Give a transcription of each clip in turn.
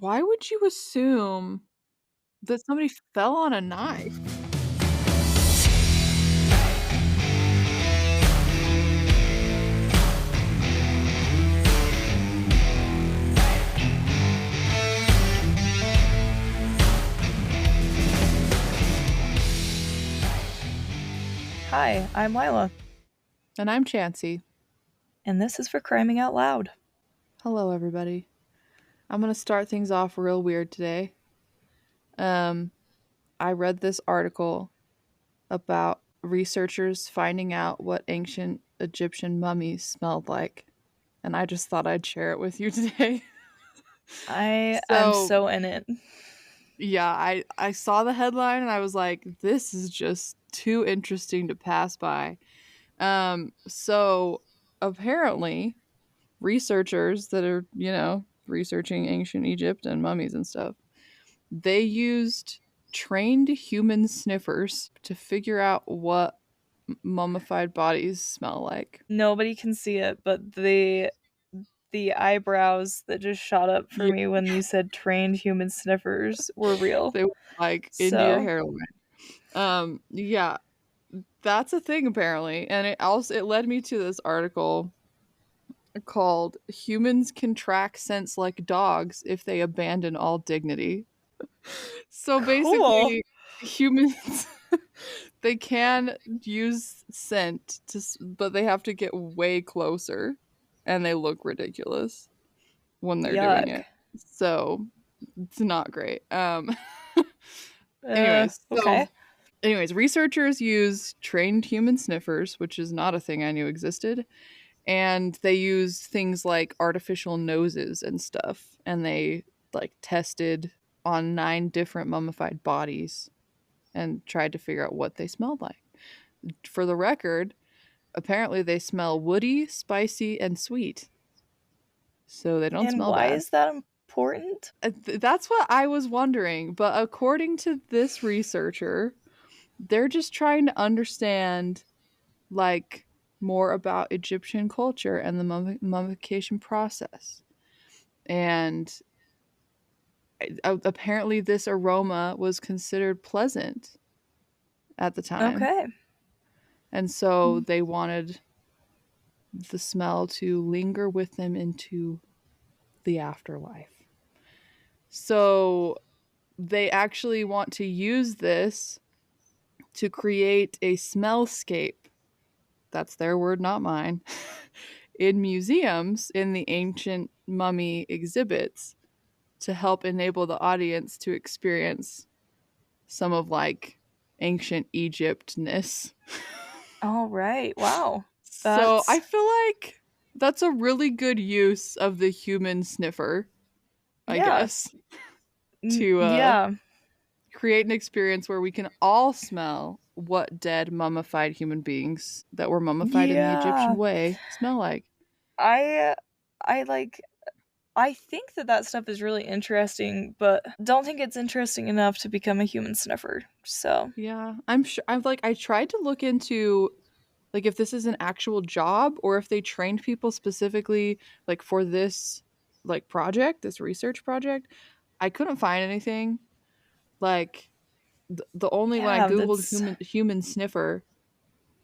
Why would you assume that somebody fell on a knife? Hi, I'm Lila, And I'm Chansey. and this is for Criming Out Loud. Hello, everybody. I'm going to start things off real weird today. I read this article about researchers finding out what ancient Egyptian mummies smelled like, and I just thought I'd share it with you today. I am So, so in it. yeah, I saw the headline and I was like, this is just too interesting to pass by. So apparently researchers that are, researching ancient Egypt and mummies and stuff, they used trained human sniffers to figure out what mummified bodies smell like. Nobody can see it, but the eyebrows that just shot up for Yeah, me when you said trained human sniffers were real. they were like into your So, hairline. Yeah, that's a thing apparently, and it led me to this article called "Humans Can Track Scents Like Dogs If They Abandon All Dignity." So cool. basically, humans they can use scent but they have to get way closer, and they look ridiculous when they're doing Yuck. it. So it's not great. Anyways, so Okay. researchers use trained human sniffers, which is not a thing I knew existed, and they use things like artificial noses and stuff, and they like tested on 9 different mummified bodies and tried to figure out what they smelled like. For the record, apparently they smell woody, spicy, and sweet. So they don't And smell why bad. is that important? That's what I was wondering, but according to this researcher, they're just trying to understand like more about Egyptian culture and the mummification process. And apparently this aroma was considered pleasant at the time. Okay. And so they wanted the smell to linger with them into the afterlife. So they actually want to use this to create a smellscape. That's their word, not mine. In museums in the ancient mummy exhibits to help enable the audience to experience some of like ancient Egyptness. All right. Wow. So I That's feel like that's a really good use of the human sniffer, I yeah. guess, to Yeah. create an experience where we can all smell what dead mummified human beings that were mummified in the Egyptian Yeah. way smell like. I I like I think that stuff is really interesting, but don't think it's interesting enough to become a human sniffer. So, Yeah, I'm sure. I tried to look into like if this is an actual job or if they trained people specifically like for this like project, this research project. I couldn't find anything. Like the only when I yeah, googled that's human sniffer,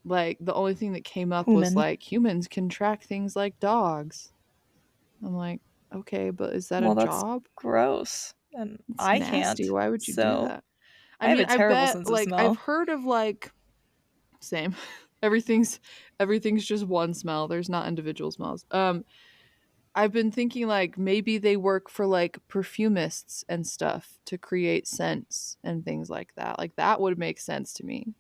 like the only thing that came up was human. like humans can track things like dogs. I'm like, okay, but is that a Well, that's job? gross. And It's I nasty. can't. Why would you do So, that? I I have mean, a I terrible bet sense of like I've smell. heard of like same. Everything's just one smell. There's not individual smells. I've been thinking like maybe they work for like perfumists and stuff to create scents and things like that. Like that would make sense to me.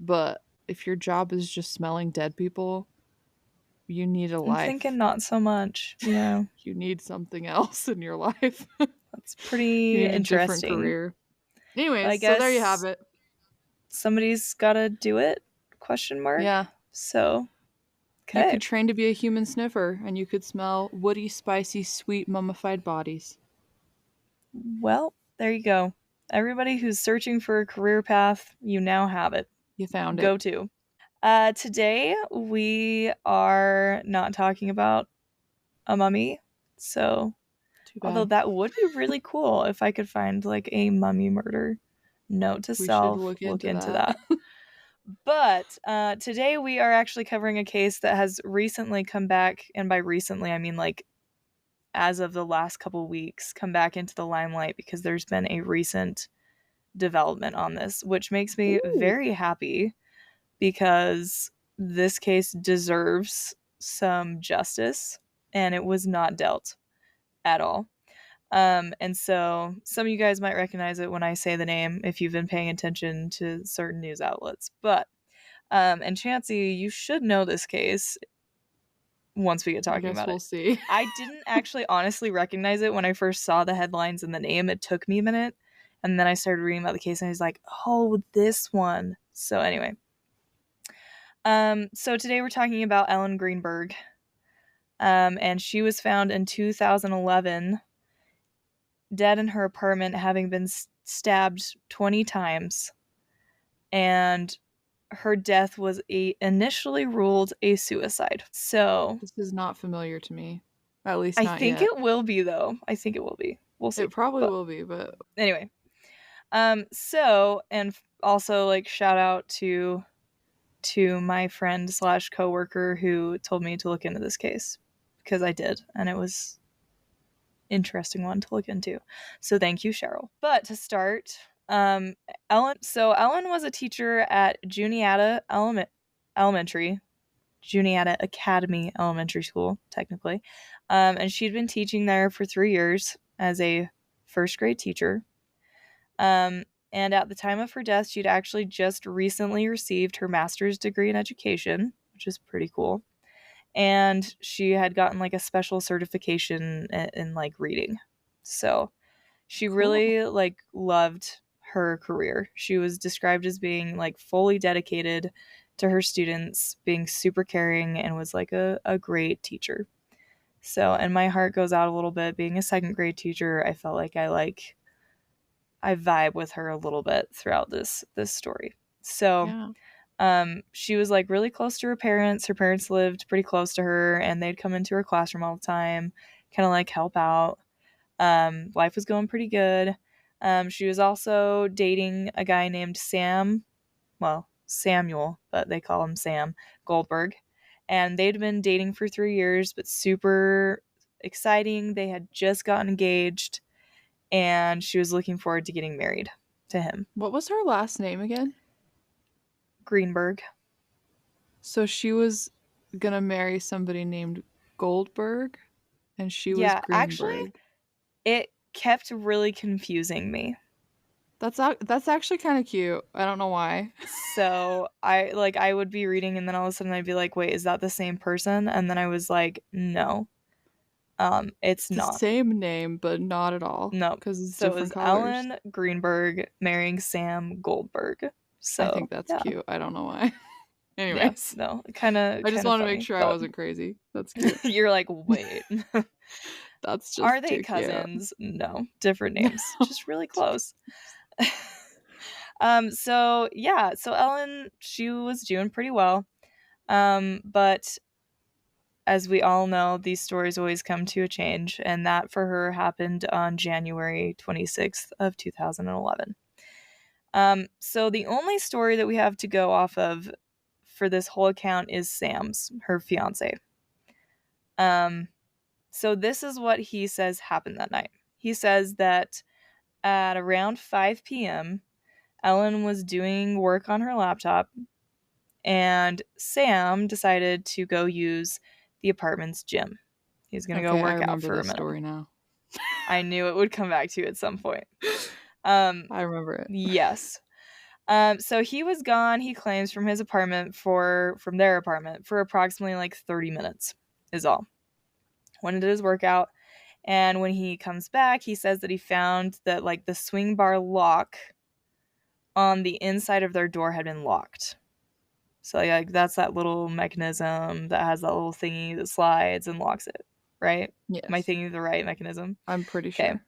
But if your job is just smelling dead people, you need a I'm thinking life. not so much. Yeah, You need something else in your life. that's You pretty need a different interesting. career. But I Anyways, so there you have guess it. somebody's got to do it? Question mark. Yeah. So, You okay. could train to be a human sniffer and you could smell woody, spicy, sweet, mummified bodies. Well, there you go. Everybody who's searching for a career path, you now have it. You found it. Go to. Today we are not talking about a mummy, so Too Although bad. that would be really cool if I could find like a mummy murder. Note to We should self, look look into into that. that. But today we are actually covering a case that has recently come back, and by recently I mean like as of the last couple weeks, come back into the limelight because there's been a recent development on this, which makes me Ooh. very happy because this case deserves some justice and it was not dealt at all. And so some of you guys might recognize it when I say the name if you've been paying attention to certain news outlets. But and Chancey, you should know this case once we get I talking guess about we'll it. see. I didn't actually honestly recognize it when I first saw the headlines and the name. It took me a minute. And then I started reading about the case and I was like, oh, this one. So anyway. So today we're talking about Ellen Greenberg. And she was found in 2011 dead in her apartment, having been stabbed 20 times. And her death was initially ruled a suicide. So This is not familiar to me. At least I not think yet. it will be, though. I think it will be. We'll see. It probably But will be, but anyway. So, and also like shout out to my friend slash coworker who told me to look into this case because I did, and it was interesting one to look into. So thank you, Cheryl. But to start, Ellen. So Ellen was a teacher at Elementary, Juniata Academy Elementary School, technically, and she'd been teaching there for 3 years as a first grade teacher. And at the time of her death, she'd actually just recently received her master's degree in education, which is pretty cool. And she had gotten like a special certification in like reading. So she cool. really like loved her career. She was described as being like fully dedicated to her students, being super caring, and was like a great teacher. So, and my heart goes out a little bit. Being a second grade teacher, I felt like I vibe with her a little bit throughout this story. So, Yeah. she was like really close to her parents. Her parents lived pretty close to her, and they'd come into her classroom all the time, kind of like help out. Life was going pretty good. She was also dating a guy named Samuel, but they call him Sam Goldberg. And they'd been dating for 3 years, but super exciting. They had just gotten engaged, and she was looking forward to getting married to him. What was her last name again? Greenberg. So she was gonna marry somebody named Goldberg, and she was Yeah, actually, Greenberg. it kept really confusing me. That's actually kind of cute. I don't know why. So I would be reading and then all of a sudden I'd be like, wait, is that the same person? And then I was like, no, it's It's the not. same name, but not at all, No. because it's So it different was colors. Ellen Greenberg marrying Sam Goldberg. I So think that's yeah. cute. I don't know why. Yeah. Anyways, No. Kinda I just kinda want to make funny. sure I But wasn't crazy. That's cute. you're like, wait. That's Are just they too cute. cousins? No. Different No. names. Just really close. So yeah, so Ellen, she was doing pretty well. But as we all know, these stories always come to a change, and that for her happened on January 26th of 2011. So the only story that we have to go off of for this whole account is Sam's, her fiance. Um, so this is what he says happened that night. He says that at around 5 p.m., Ellen was doing work on her laptop, and Sam decided to go use the apartment's gym. He's going to go Okay, I work out remember for a this minute. story now. I knew it would come back to you at some point. I remember it. Yes. So he was gone, he claims, from their apartment for approximately like 30 minutes is all. When he did his workout, and when he comes back, he says that he found that like the swing bar lock on the inside of their door had been locked. So like that's that little mechanism that has that little thingy that slides and locks it, right? Am I Yes, thinking of the right mechanism? I'm pretty Okay. sure.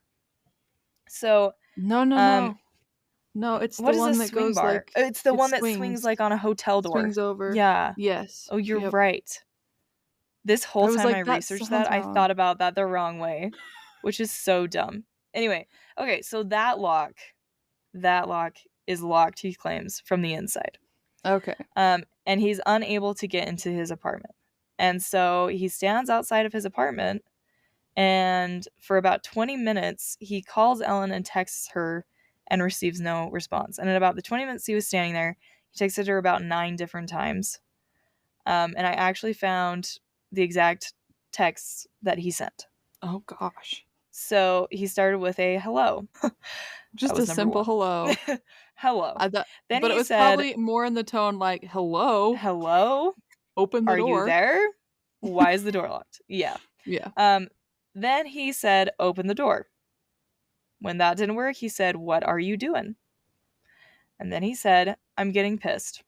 So, No, no, um, no. No, it's what the is a one that swing goes bar? like It's the it one that swings swings. like on a hotel door. Swings over. Yeah. Yes. Oh, you're Yep. right. This whole I was time I like, that researched that, sounds I wrong. thought about that the wrong way. which is so dumb. Anyway, okay, so that lock is locked, he claims, from the inside. Okay. And he's unable to get into his apartment. And so he stands outside of his apartment, and for about 20 minutes, he calls Ellen and texts her and receives no response. And in about the 20 minutes he was standing there, he texted her about 9 different times. And I actually found the exact texts that he sent. Oh gosh. So he started with a hello. That Just a was number simple one. hello. Hello. I thought, Then but it he was said, probably more in the tone like, "Hello, hello, open the are you door." there? Why is the door locked? Yeah. Yeah. Then he said, open the door. When that didn't work, he said, what are you doing? And then he said, I'm getting pissed.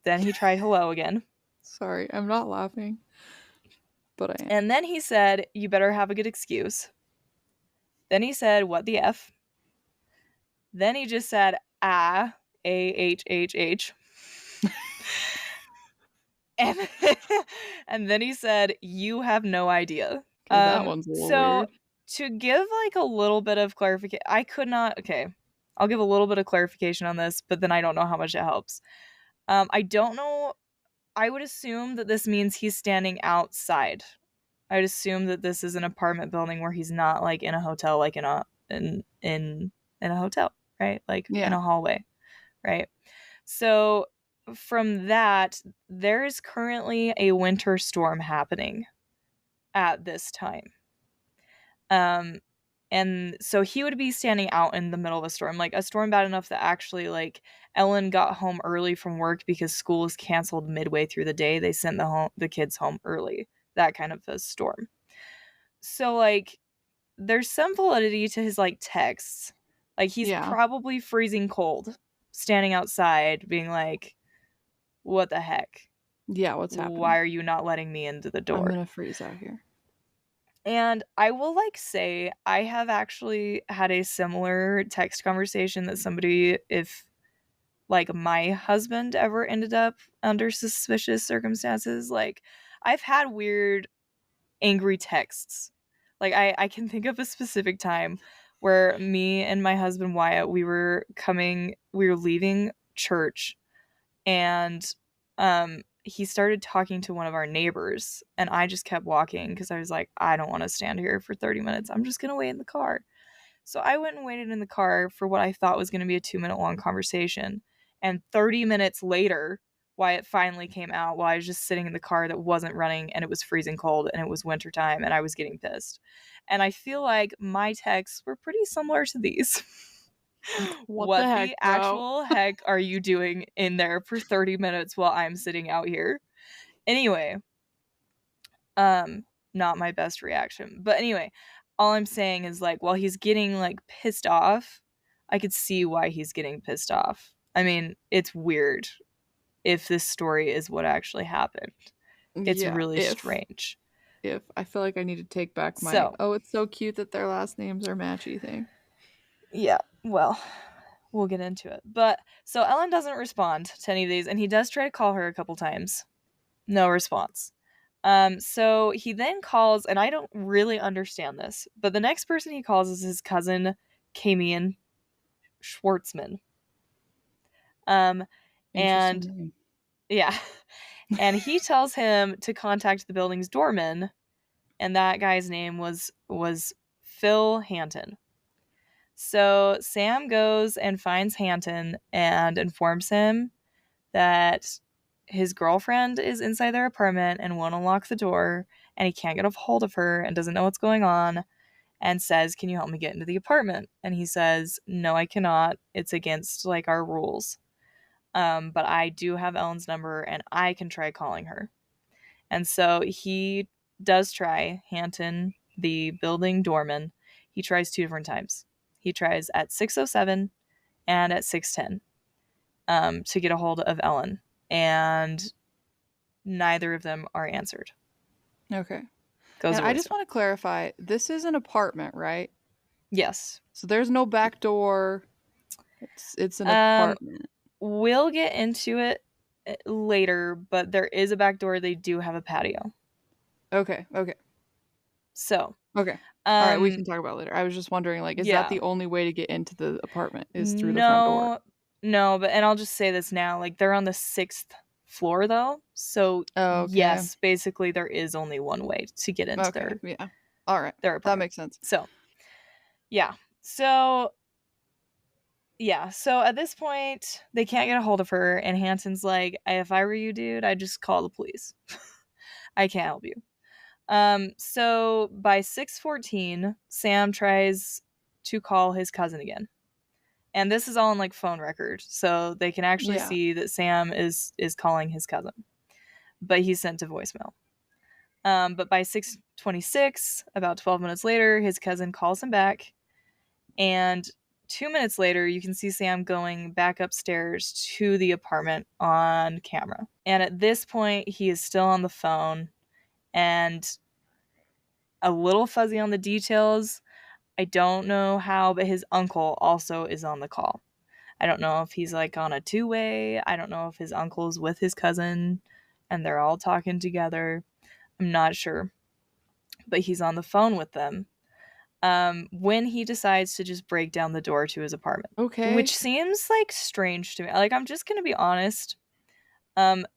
Then he tried hello again. Sorry, I'm not laughing, but I am. And then he said, you better have a good excuse. Then he said, what the F? Then he just said, A-H-H-H. and, and then he said, you have no idea. Okay, that one's a little So weird. to give like a little bit of clarification, I could not, okay, I'll give a little bit of clarification on this, but then I don't know how much it helps. I don't know. I would assume that this means he's standing outside. I would assume that this is an apartment building where he's not like in a hotel, like in a hotel, right? Like in Yeah. a hallway, right? So from that, there is currently a winter storm happening at this time. Um, and so he would be standing out in the middle of a storm, like a storm bad enough that actually, like, Ellen got home early from work because school was canceled midway through the day. They sent the kids home early. That kind of a storm. So like, there's some validity to his like texts. Like he's Yeah. probably freezing cold, standing outside, being like, "What the heck? Yeah, what's Why happening? are you not letting me into the I'm door?" gonna freeze out here. And I will like say I have actually had a similar text conversation that somebody, if like my husband ever ended up under suspicious circumstances, like I've had weird angry texts. Like I can think of a specific time where me and my husband Wyatt, we were leaving church, and he started talking to one of our neighbors, and I just kept walking because I was like, I don't want to stand here for 30 minutes. I'm just going to wait in the car. So I went and waited in the car for what I thought was going to be a 2-minute long conversation. And 30 minutes later, Wyatt finally came out while I was just sitting in the car that wasn't running, and it was freezing cold and it was wintertime and I was getting pissed. And I feel like my texts were pretty similar to these. What the What heck, the bro? actual heck are you doing in there for 30 minutes while I'm sitting out here? Anyway, not my best reaction. But anyway, all I'm saying is like while he's getting like pissed off, I could see why he's getting pissed off. I mean, it's weird if this story is what actually happened. It's Yeah, really strange. if I feel like I need to take back my, So, "Oh, it's so cute that their last names are matchy" thing. yeah, well, we'll get into it. But so Ellen doesn't respond to any of these, and he does try to call her a couple times. No response. So he then calls, and I don't really understand this, but the next person he calls is his cousin, Kamian Schwartzman. Um, Interesting and name. yeah, and he tells him to contact the building's doorman, and that guy's name was Phil Hanton. So Sam goes and finds Hanton and informs him that his girlfriend is inside their apartment and won't unlock the door, and he can't get a hold of her and doesn't know what's going on, and says, can you help me get into the apartment? And he says, no, I cannot. It's against like our rules. But I do have Ellen's number and I can try calling her. And so he does try Hanton, the building doorman. He tries 2 different times. He tries at 6:07 and at 6:10 to get a hold of Ellen. And neither of them are answered. Okay. Goes And to I just voicemail. want to clarify, this is an apartment, right? Yes. So there's no back door. It's an Um, apartment. we'll get into it later, but there is a back door. They do have a patio. Okay, okay, So, okay. All right, we Um, can talk about it later. I was just wondering, like, is that yeah. the only way to get into the apartment is through the front door? No, no, but and I'll just say this now, like, they're on the 6th floor, though, so, Oh, okay. yes, basically, there is only one way to get into Okay, yeah. All right. their That apartment. makes sense. So, yeah. So, yeah, so at this point, they can't get a hold of her, and Hanson's like, "If I were you, dude, I'd just call the police. I can't help you." So by 6:14, Sam tries to call his cousin again. And this is all on like phone record, so they can actually Yeah. see that Sam is calling his cousin, but he's sent to voicemail. But by 6:26, about 12 minutes later, his cousin calls him back, and 2 minutes later, you can see Sam going back upstairs to the apartment on camera. And at this point, he is still on the phone and a little fuzzy on the details. I don't know how, but his uncle also is on the call. I don't know if he's like on a two-way. I don't know if his uncle's with his cousin and they're all talking together. I'm not sure. But he's on the phone with them when he decides to just break down the door to his apartment, Okay. which seems like strange to me. Like, I'm just going to be honest.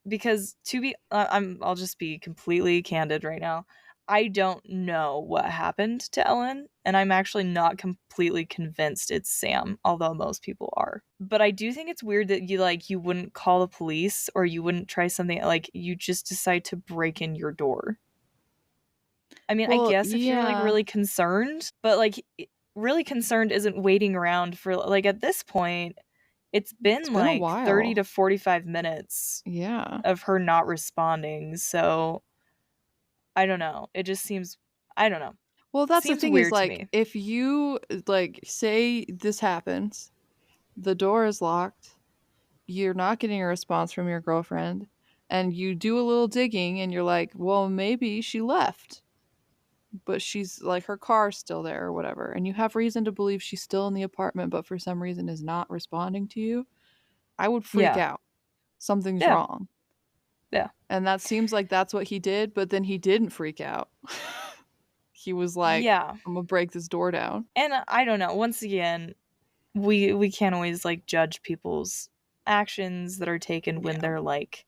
Because to be, I'll just be completely candid right now. I don't know what happened to Ellen, and I'm actually not completely convinced it's Sam, although most people are. But I do think it's weird that you wouldn't call the police or you wouldn't try something like you just decide to break in your door. I mean, I Well, guess if you're like yeah. really concerned, but like really concerned isn't waiting around for like at this point, it's It's been been a like 30 while. to 45 minutes Yeah. of her not responding. So I don't know. It just seems, I don't know. Well, that's the Seems thing is, weird to like, me. if you, like, say this happens, the door is locked, you're not getting a response from your girlfriend, and you do a little digging and you're like, well, maybe she left, but she's like, her car's still there or whatever, and you have reason to believe she's still in the apartment, but for some reason is not responding to you, I would freak Yeah. out. Something's Yeah. wrong. Yeah. And that seems like that's what he did, but then he didn't freak out. He was like, Yeah. I'm gonna break this door down. And I don't know. Once again, we can't always like judge people's actions that are taken when Yeah. they're like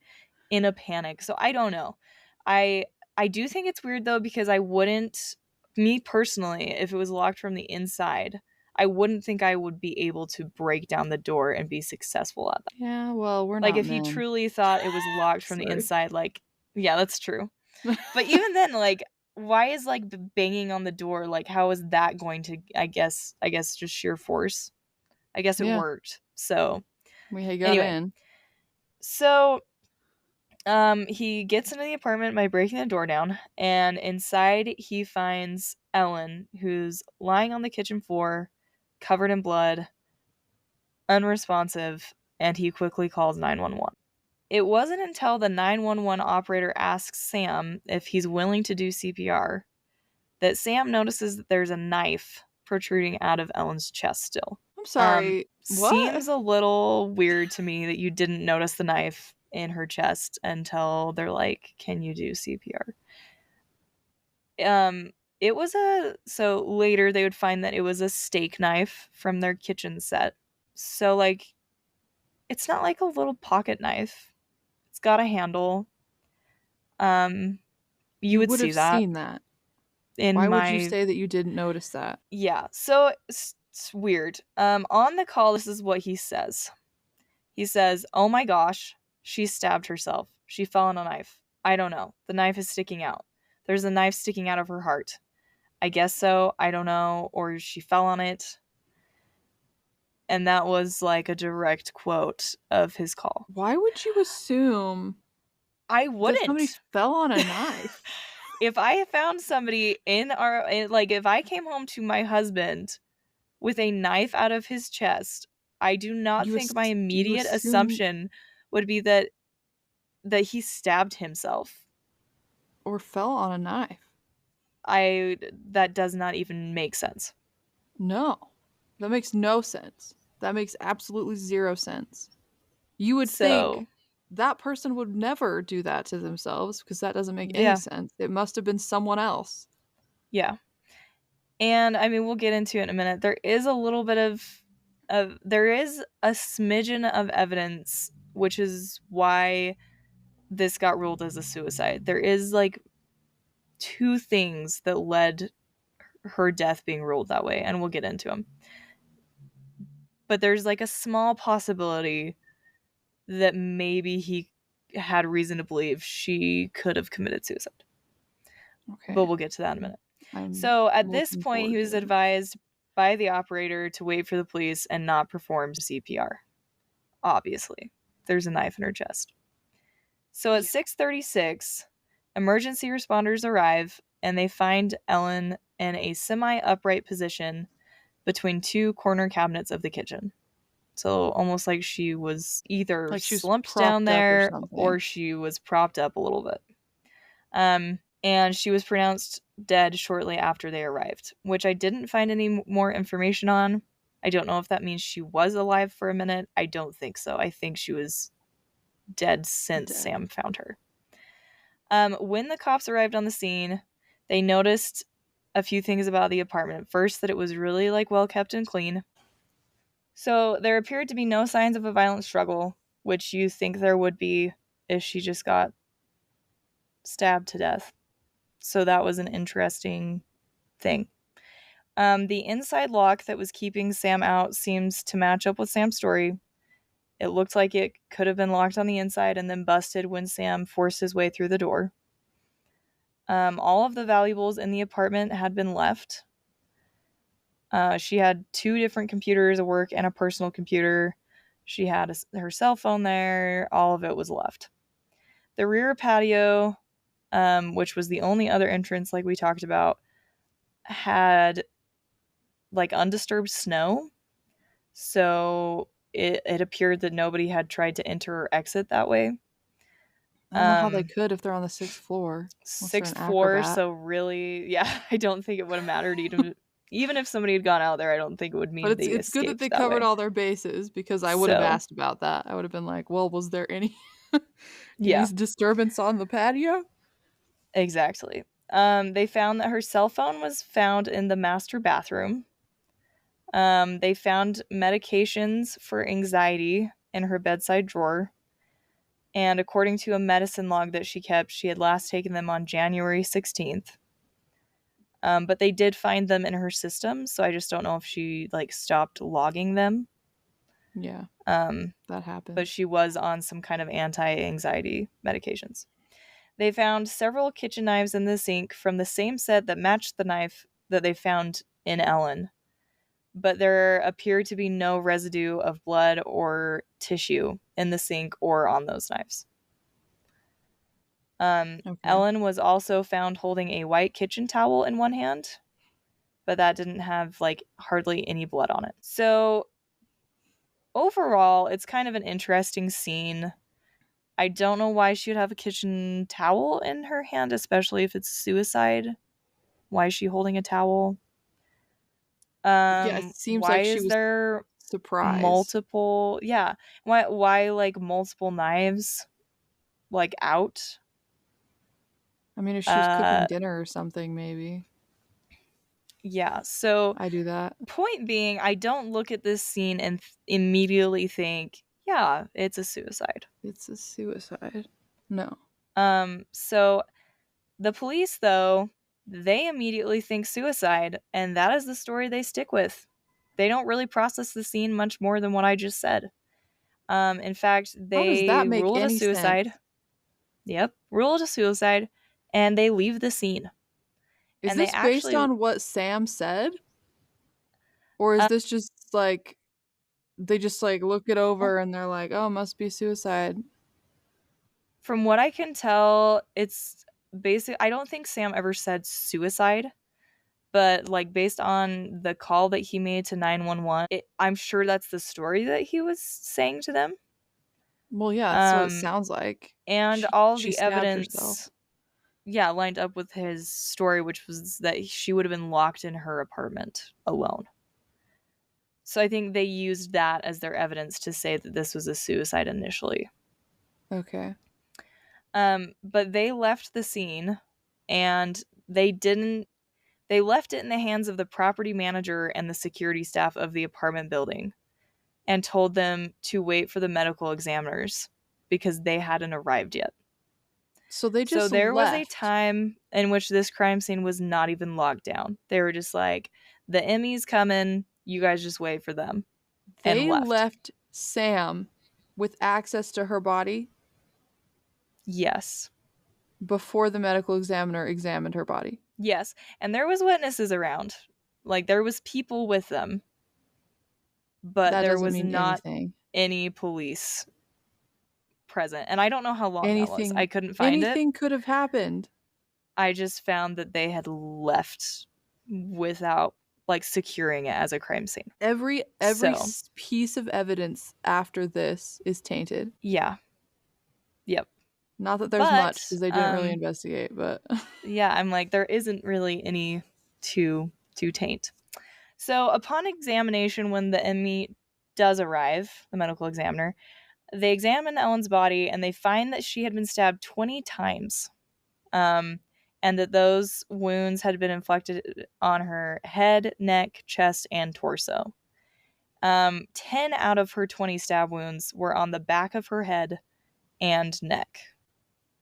in a panic. So I don't know. I do think it's weird though because I wouldn't, me personally, if it was locked from the inside, I wouldn't think I would be able to break down the door and be successful at that. Yeah, well, we're Like not if he men. truly thought it was locked from the Sorry. inside, like yeah, that's true. But even then, like why is like banging on the door, like how is that going to, I guess just sheer force. I guess it Yeah, worked. So we got anyway, in. so he gets into the apartment by breaking the door down, and inside he finds Ellen, who's lying on the kitchen floor, covered in blood, unresponsive, and he quickly calls 911. It wasn't until the 911 operator asks Sam if he's willing to do CPR that Sam notices that there's a knife protruding out of Ellen's chest still. I'm sorry. What? Seems a little weird to me that you didn't notice the knife in her chest until they're like, "Can you do CPR?" It was a so later they would find that it was a steak knife from their kitchen set. So like, it's not like a little pocket knife. It's got a handle. Um, you You would would see have that seen that. in Why would you my say that you didn't notice that? yeah. So it's weird. On the call, this is what he says. He says, "Oh my gosh, she stabbed herself. She fell on a knife. I don't know. The knife is sticking out. There's a knife sticking out of her heart. I guess so. I don't know. Or she fell on it." And that was like a direct quote of his call. Why would you assume I that somebody wouldn't. fell on a knife? If I found somebody like if I came home to my husband with a knife out of his chest, I do not think my You immediate assume assumption would be that he stabbed himself. or fell on a knife. I That does not even make sense. No. That makes no sense. That makes absolutely zero sense. You would So, think that person would never do that to themselves because that doesn't make any yeah. sense. It must have been someone else. Yeah. And I mean, we'll get into it in a minute. There is a little bit of there is a smidgen of evidence, which is why this got ruled as a suicide. There is like two things that led her death being ruled that way, and we'll get into them. But there's like a small possibility that maybe he had reason to believe she could have committed suicide. But Okay. we'll get to that in a minute. I'm So at this looking point, he forward was to it. advised by the operator to wait for the police and not perform CPR. Obviously, there's a knife in her chest. So at Yeah. 6:36, emergency responders arrive and they find Ellen in a semi-upright position between two corner cabinets of the kitchen. So almost like she was either Like she was slumped down propped up or there or something. she was propped up a little bit. And she was pronounced dead shortly after they arrived, which I didn't find any more information on. I don't know if that means she was alive for a minute. I don't think so. I think she was dead since Dead. Sam found her. When the cops arrived on the scene, they noticed a few things about the apartment. First, that it was really like well kept and clean. So there appeared to be no signs of a violent struggle, which you think there would be if she just got stabbed to death. So that was an interesting thing. The inside lock that was keeping Sam out seems to match up with Sam's story. It looked like it could have been locked on the inside and then busted when Sam forced his way through the door. All of the valuables in the apartment had been left. She had two different computers, a work and a personal computer. She had her cell phone there. All of it was left. The rear patio, which was the only other entrance, like we talked about, had like undisturbed snow. So it appeared that nobody had tried to enter or exit that way. I don't know how they Um, could if they're on the 6th floor. Unless they're an Sixth floor, acrobat. so really, yeah, I don't think it would have mattered even if somebody had gone out there. I don't think it would But mean it's they it's good that they escaped that covered way. all their bases because I would have So asked about that. I would have been like, "Well, was there any any yeah, disturbance on the patio?" exactly. They found that her cell phone was found in the master bathroom. They found medications for anxiety in her bedside drawer. And according to a medicine log that she kept, she had last taken them on January 16th. But they did find them in her system, so I just don't know if she like stopped logging them. Yeah, Um, that but happens. she was on some kind of anti-anxiety medications. They found several kitchen knives in the sink from the same set that matched the knife that they found in Ellen, but there appeared to be no residue of blood or tissue in the sink or on those knives. Okay. Ellen was also found holding a white kitchen towel in one hand, but that didn't have like hardly any blood on it. So overall, it's kind of an interesting scene. I don't know why she would have a kitchen towel in her hand, especially if it's suicide. Why is she holding a towel? Yeah, it seems Why like she is was there surprised. multiple yeah. Why like multiple knives like out? I mean, if she was cooking Uh dinner or something, maybe. yeah. So I do that. point being, I don't look at this scene and immediately think, yeah, it's a suicide. It's a suicide. No. So the police, though, they immediately think suicide, and that is the story they stick with. They don't really process the scene much more than what I just said. In fact, How does that they make rule it a any suicide. sense? Yep, rule it a suicide, and they leave the scene. Is And they this based actually, on what Sam said? Or is uh, this just like they just like look it over and they're like, "Oh, must be suicide." from what I can tell, it's basic. I don't think Sam ever said suicide, but like based on the call that he made to 911, I'm sure that's the story that he was saying to them. Well, yeah, that's what it Um, sounds like. and She all she the stabbed herself. evidence, yeah, lined up with his story, which was that she would have been locked in her apartment alone. So I think they used that as their evidence to say that this was a suicide initially. Okay. But they left the scene and they didn't They left it in the hands of the property manager and the security staff of the apartment building and told them to wait for the medical examiners because they hadn't arrived yet. So they So just there was a left. time in which this crime scene was not even locked down. They were just like, the Emmy's coming, you guys just wait for them, and They left. left Sam with access to her body Yes. before the medical examiner examined her body. Yes. And there was witnesses around. Like there was people with them, but That there doesn't was mean not anything. any police present. And I don't know how long that was. I Anything couldn't find it. anything could have happened. I just found that they had left without like securing it as a crime scene. Every So, piece of evidence after this is tainted. yeah. Yep. Not that there's much But because they didn't really investigate, but yeah, I'm like there isn't really any to taint. So, upon examination when the ME does arrive, the medical examiner, they examine Ellen's body and they find that she had been stabbed 20 times. And that those wounds had been inflicted on her head, neck, chest, and torso. 10 out of her 20 stab wounds were on the back of her head and neck.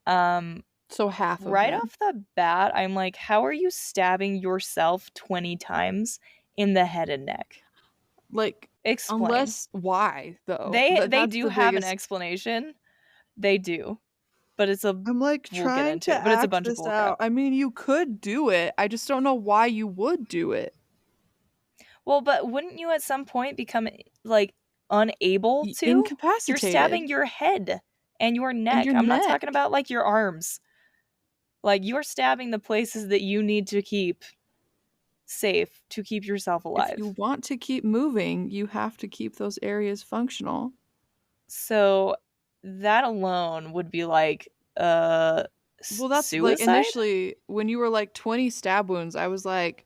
so half of Right them. off the bat, I'm like, how are you stabbing yourself 20 times in the head and neck? Like, Explain. unless why though? They That's do the have an biggest. explanation. They do. But it's a I'm like we'll get trying into to it, but it's a act bunch of this bullcrap. out. I mean, you could do it. I just don't know why you would do it. Well, but wouldn't you at some point become like unable to? Incapacitated. You're stabbing your head and your And neck. your I'm not neck. talking about like your arms. Like you're stabbing the places that you need to keep safe to keep yourself alive. If you want to keep moving, you have to keep those areas functional. So that alone would be like Well, that's suicide? like initially when you were like 20 stab wounds, I was like,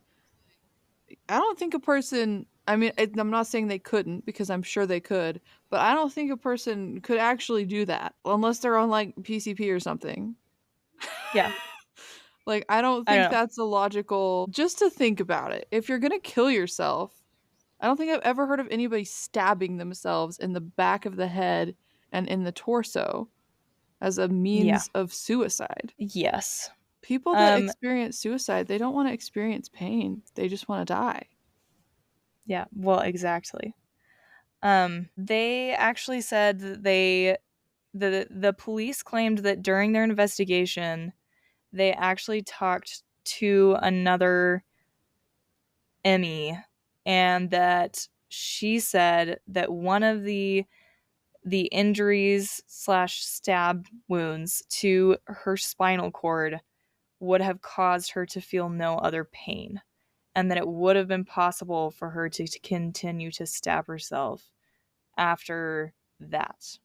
I don't think a person, I mean, I'm not saying they couldn't because I'm sure they could, but I don't think a person could actually do that unless they're on like PCP or something. Yeah. Like, I don't I think don't know. that's a logical, just to think about it. If you're going to kill yourself, I don't think I've ever heard of anybody stabbing themselves in the back of the head and in the torso as a means of suicide. Yes. People that experience suicide, they don't want to experience pain. They just want to die. Yeah, well, exactly. They actually said that the police claimed that during their investigation, they actually talked to another Emmy, and that she said that one of the injuries slash stab wounds to her spinal cord would have caused her to feel no other pain, and that it would have been possible for her to continue to stab herself after that.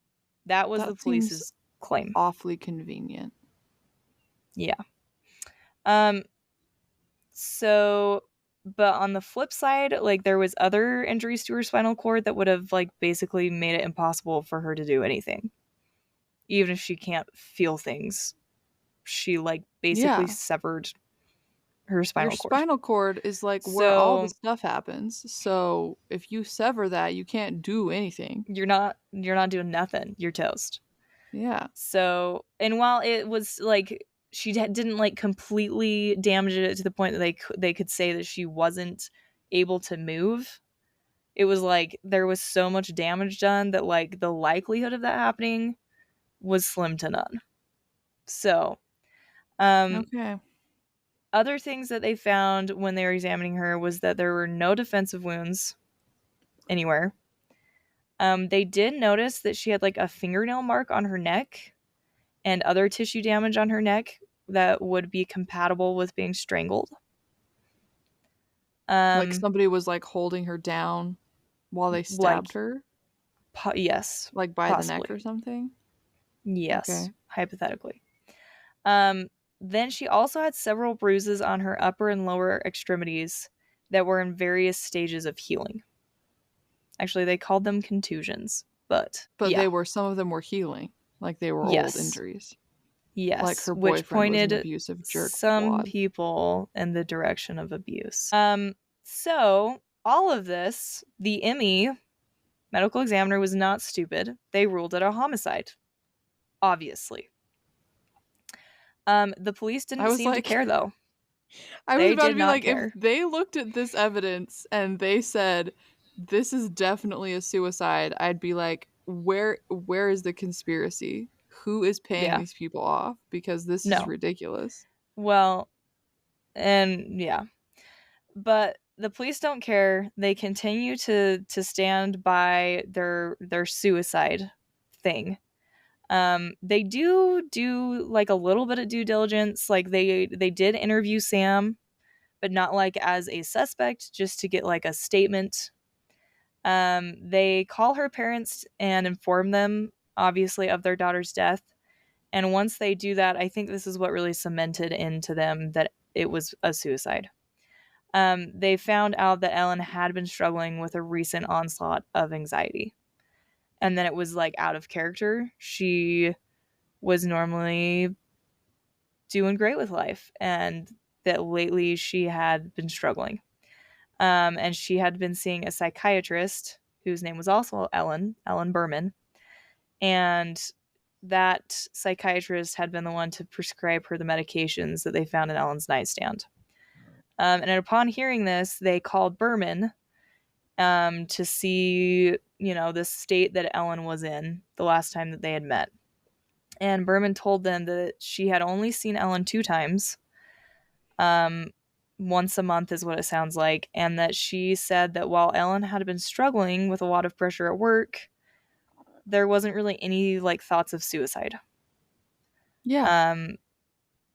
That was the police's claim. Awfully convenient. Yeah. So, but on the flip side, like there was other injuries to her spinal cord that would have like basically made it impossible for her to do anything. Even if she can't feel things, she like basically severed her spinal Your cord. spinal cord is like where all the stuff happens. So if you sever that, you can't do anything. You're not doing nothing. You're toast. Yeah. So, and while it was like she didn't like completely damage it to the point that they could say that she wasn't able to move, it was like there was so much damage done that like the likelihood of that happening was slim to none. So, Okay. other things that they found when they were examining her was that there were no defensive wounds anywhere. They did notice that she had like a fingernail mark on her neck and other tissue damage on her neck that would be compatible with being strangled. Like somebody was like holding her down while they stabbed her? Yes. Like by possibly. the neck or something? Yes, okay. Hypothetically. Then she also had several bruises on her upper and lower extremities that were in various stages of healing. Actually, they called them contusions, but yeah. Some of them were healing, like they were old injuries. Like Yes, her which boyfriend was an pointed abusive some jerkwad. people in the direction of abuse. So all of this, the ME medical examiner was not stupid. They ruled it a homicide, obviously. The police I didn't was seem to like, care though. I was They about to did be not like, if care. they looked at this evidence and they said this is definitely a suicide, I'd be like, where is the conspiracy? Who is paying Yeah. these people off? Because this is No. ridiculous. Well, and yeah. But the police don't care. They continue to stand by their suicide thing. They do like a little bit of due diligence. Like they did interview Sam, but not like as a suspect, just to get like a statement. They call her parents and inform them, obviously, of their daughter's death. And once they do that, I think this is what really cemented into them that it was a suicide. They found out that Ellen had been struggling with a recent onslaught of anxiety. And then it was like out of character. She was normally doing great with life, and that lately she had been struggling. And she had been seeing a psychiatrist whose name was also Ellen Berman. And that psychiatrist had been the one to prescribe her the medications that they found in Ellen's nightstand. And upon hearing this, they called Berman to see, the state that Ellen was in the last time that they had met. And Berman told them that she had only seen Ellen 2 times. Um, Once a month is what it sounds like. And that she said that while Ellen had been struggling with a lot of pressure at work, there wasn't really any like thoughts of suicide. Yeah. Um,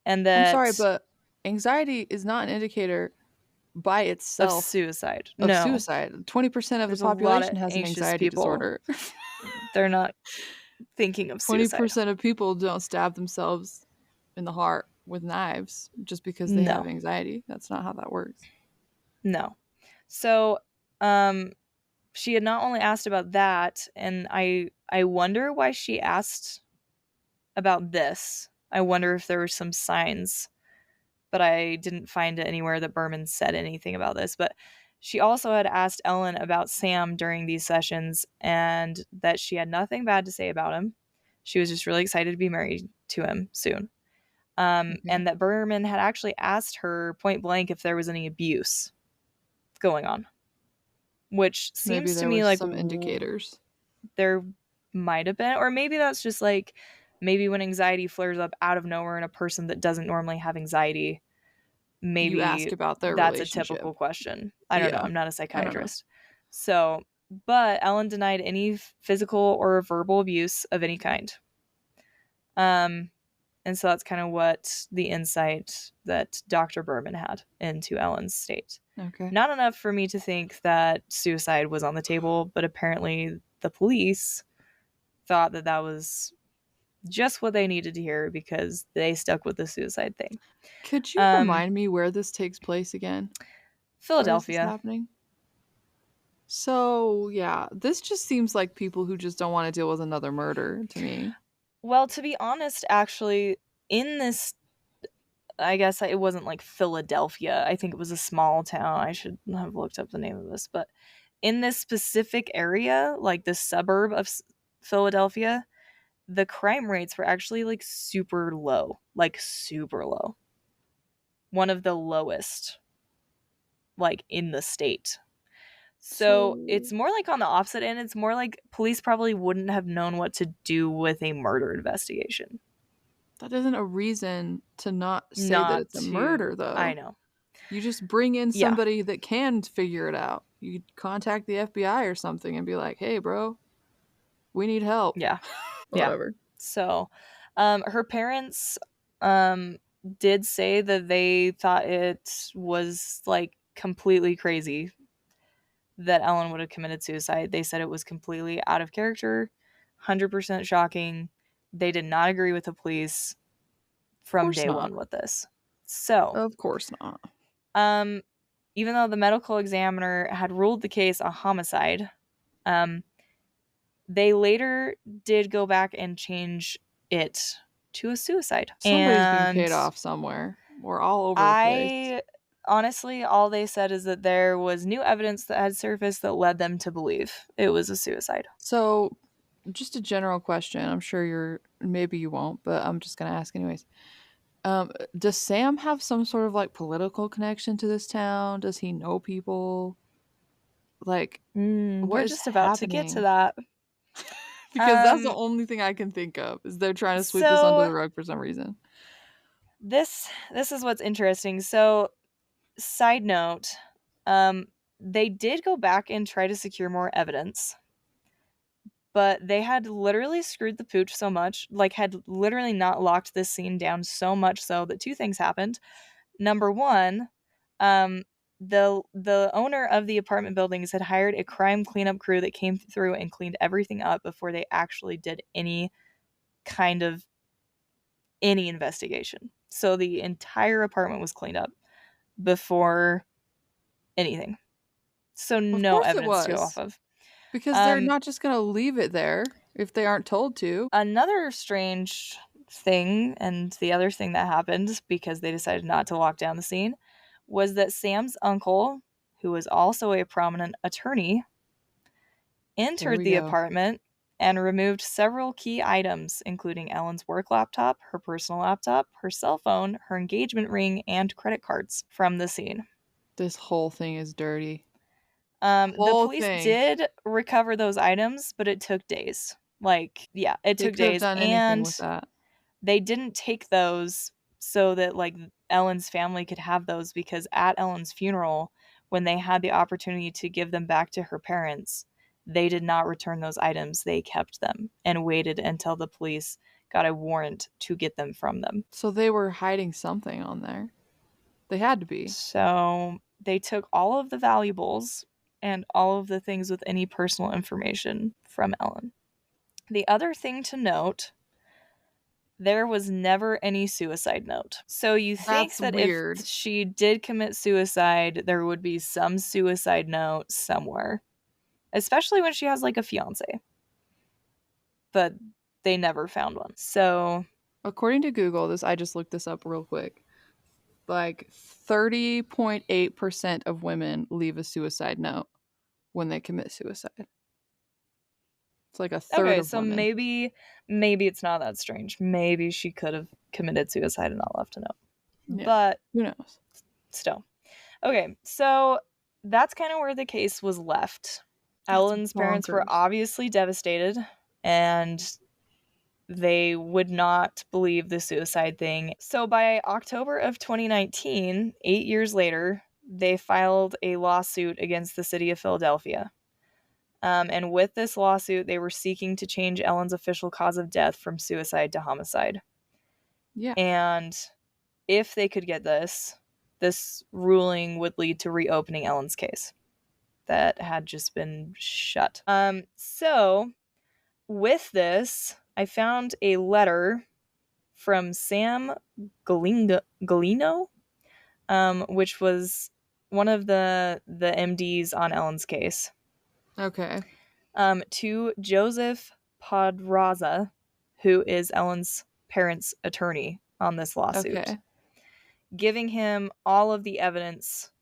and I'm sorry, that but anxiety is not an indicator by of itself suicide. of No, suicide. 20% of the there's a lot of population has an anxious anxiety people. disorder. They're not thinking of suicide. 20% of people don't stab themselves in the heart with knives just because they have No, anxiety. That's not how that works. no. So, um, she had not only asked about that, and I wonder why she asked about this. I wonder if there were some signs, but I didn't find it anywhere that Berman said anything about this. But she also had asked Ellen about Sam during these sessions, and that she had nothing bad to say about him. She was just really excited to be married to him soon. Okay. And that Berman had actually asked her point blank if there was any abuse going on, which Maybe seems to there me was like some indicators. there might have been, or maybe that's just like maybe when anxiety flares up out of nowhere in a person that doesn't normally have anxiety, You ask maybe about their that's a relationship. typical question. I don't know. Yeah. I'm not a I don't know. psychiatrist. So, but Ellen denied any physical or verbal abuse of any kind. Um, and so that's kind of what the insight that Dr. Berman had into Ellen's state. Okay. Not enough for me to think that suicide was on the table, but apparently the police thought that that was just what they needed to hear because they stuck with the suicide thing. Could you Um, remind me where this takes place again? Where is this Philadelphia. happening? So, yeah, this just seems like people who just don't want to deal with another murder to me. Well, to be honest, actually, in this, I guess it wasn't like Philadelphia. I think it was a small town. I should have looked up the name of this, but in this specific area, like the suburb of Philadelphia, the crime rates were actually like super low. One of the lowest, like in the state. So So, it's more like on the opposite end. It's more like police probably wouldn't have known what to do with a murder investigation. that isn't a reason to not say that Not it's a to, murder, I though. know. You just bring in Yeah. somebody that can figure it out. You contact the FBI or something and be like, hey, bro, we need help. Yeah. Yeah. Whatever. So, her parents did say that they thought it was like completely crazy that Ellen would have committed suicide. They said it was completely out of character, 100% shocking. They did not agree with the police Of from course day not. one with this. So, Of course not. um, even though the medical examiner had ruled the case a homicide, um, they later did go back and change it. to a suicide. Somebody's being paid And off somewhere. We're all over the place. I honestly, all they said is that there was new evidence that had surfaced that led them to believe it was a suicide. So, just a general question. I'm sure maybe you won't, but I'm just gonna ask anyways. Does Sam have some sort of like political connection to this town? Does he know people? Like, what We're is just about to get to happening? that. Because that's the Um, only thing I can think of is they're trying to sweep this under so the rug for some reason. this is what's interesting. So, side note, um, they did go back and try to secure more evidence, but they had literally screwed the pooch so much, like had literally not locked this scene down so much so that two things happened. Number one, um, the owner of the apartment buildings had hired a crime cleanup crew that came through and cleaned everything up before they actually did any kind of any investigation. So the entire apartment was cleaned up before anything. So Of no course it evidence to go off was. of. Because they're Um, not just gonna leave it there if they aren't told to. Another strange thing, and the other thing that happened because they decided not to lock down the scene, was that Sam's uncle, who was also a prominent attorney, There entered we the go. apartment and removed several key items, including Ellen's work laptop, her personal laptop, her cell phone, her engagement ring, and credit cards from the scene. This whole thing is dirty. The Whole police thing. did recover those items, but it took days. Like, yeah, it They took could have days. done anything And with that. they didn't take those so that, like, Ellen's family could have those because at Ellen's funeral, when they had the opportunity to give them back to her parents, they did not return those items. They kept them and waited until the police got a warrant to get them from them. So they were hiding something on there. They had to be. So they took all of the valuables and all of the things with any personal information from Ellen. The other thing to note, there was never any suicide note. So you think That's that if weird. she did commit suicide, there would be some suicide note somewhere, especially when she has like a fiance. But they never found one. So, According to Google, I just looked this up real quick. Like 30.8% of women leave a suicide note when they commit suicide. It's like a third okay, of so women. maybe it's not that strange. Maybe she could have committed suicide and not left a note. Yeah. But Who knows? still. Okay, so that's kind of where the case was left. That's Ellen's parents were bonkers. obviously devastated and they would not believe the suicide thing. So by October of 2019, 8 years later, they filed a lawsuit against the city of Philadelphia. And with this lawsuit, they were seeking to change Ellen's official cause of death from suicide to homicide. Yeah. And if they could get this ruling would lead to reopening Ellen's case that had just been shut. So with this, I found a letter from Sam Galino, which was one of the MDs on Ellen's case, Okay. to Joseph Podraza, who is Ellen's parents' attorney on this lawsuit, Okay. giving him all of the evidence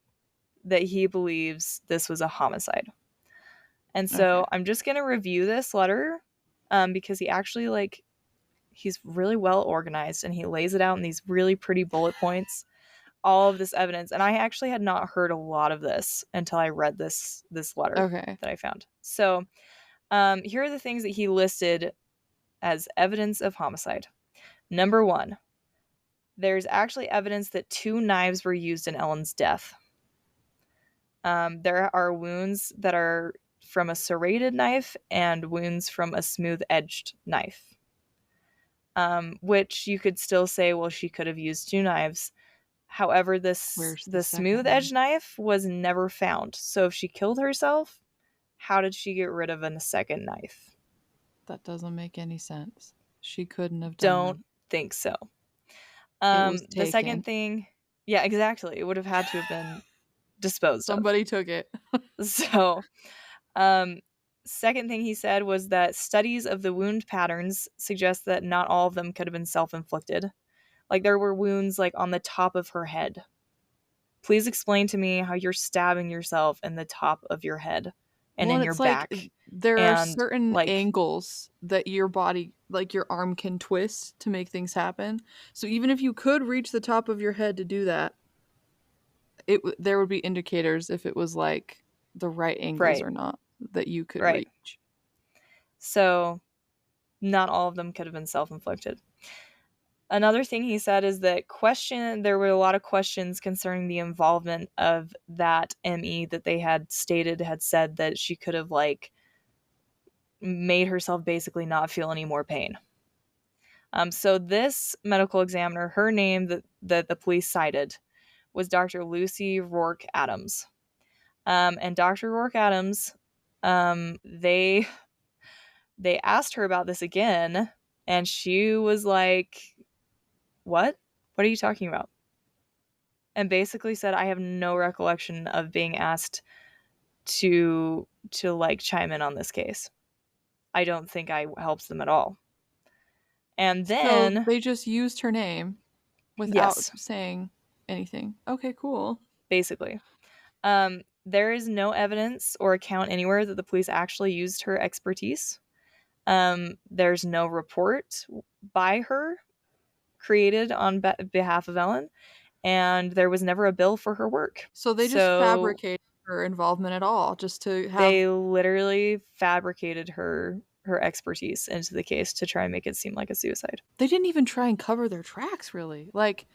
that he believes this was a homicide. And Okay. so I'm just going to review this letter because he actually, like, he's really well organized and he lays it out in these really pretty bullet points, all of this evidence. And I actually had not heard a lot of this until I read this letter Okay. that I found. So here are the things that he listed as evidence of homicide. Number one, there's actually evidence that 2 knives were used in Ellen's death. There are wounds that are from a serrated knife and wounds from a smooth-edged knife, which you could still say, well, she could have used 2 knives. However, Where's the the second one? smooth-edged knife was never found. So if she killed herself, how did she get rid of a second knife? That doesn't make any sense. She couldn't have done Don't that. think so. It was The second taken. thing, yeah, exactly. It would have had to have been disposed of. Somebody took it. So, um, second thing he said was that studies of the wound patterns suggest that not all of them could have been self-inflicted. Like, there were wounds, like, on the top of her head. Please explain to me how you're stabbing yourself in the top of your head and Well, in and your it's like back. there are And, certain like, angles that your body, like your arm can twist to make things happen. So even if you could reach the top of your head to do that, there would be indicators if it was like the right angles right, or not that you could right. reach. So, not all of them could have been self-inflicted. Another thing he said is that there were a lot of questions concerning the involvement of that ME that they had said that she could have, like, made herself basically not feel any more pain. So this medical examiner, her name that the police cited was Dr. Lucy Rourke Adams. And Dr. Rourke Adams, they asked her about this again, and she was like, "What? What are you talking about?" And basically said, "I have no recollection of being asked to like chime in on this case. I don't think I helped them at all." And So then, they just used her name without yes, saying anything. Okay, cool. basically. There is no evidence or account anywhere that the police actually used her expertise. There's no report by her created on behalf of Ellen, and there was never a bill for her work. So they just So fabricated her involvement at all just to have. they literally fabricated her expertise into the case to try and make it seem like a suicide. They didn't even try and cover their tracks, really. Like,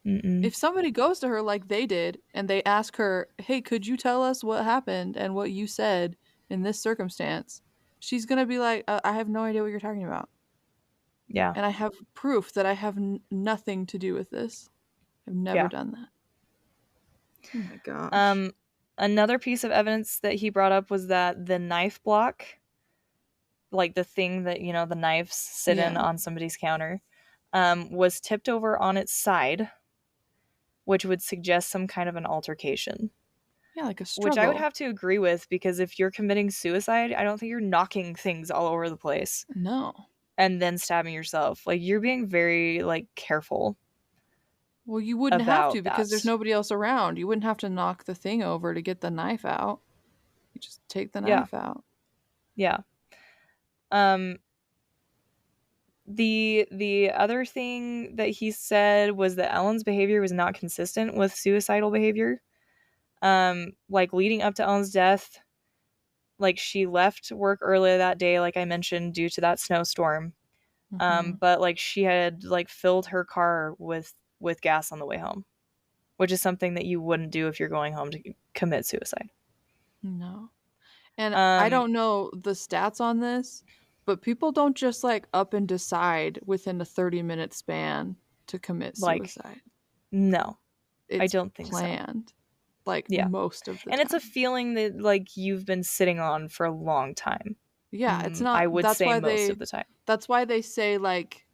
Mm-mm. if somebody goes to her like they did and they ask her, "Hey, could you tell us what happened and what you said in this circumstance?" She's going to be like, "I have no idea what you're talking about. Yeah, And I have proof that I have nothing to do with this. I've never yeah. done that." Oh my gosh. Um, Another piece of evidence that he brought up was that the knife block, like the thing that, the knives sit in Yeah. on somebody's counter, was tipped over on its side, which would suggest some kind of an altercation. Yeah, like a Which I would struggle. have to agree with, because if you're committing suicide, I don't think you're knocking things all over the place No. and then stabbing yourself. Like, you're being very, like, careful Well, you wouldn't have to about because there's that. nobody else around. You wouldn't have to knock the thing over to get the knife out. You just take the Yeah, knife out. yeah. Um, the other thing that he said was that Ellen's behavior was not consistent with suicidal behavior. Like, leading up to Ellen's death, like, she left work earlier that day, like I mentioned, due to that snowstorm. Hmm. But, like, she had, like, filled her car with gas on the way home, which is something that you wouldn't do if you're going home to commit suicide. No. And I Um, don't know the stats on this, but people don't just like up and decide within a 30-minute span to commit like, suicide. no, I It's don't think so. planned, like Yeah. most of the And it's a time. feeling that, like, you've been sitting on for a long time. Yeah, it's not. I would say most of the time. That's why they say like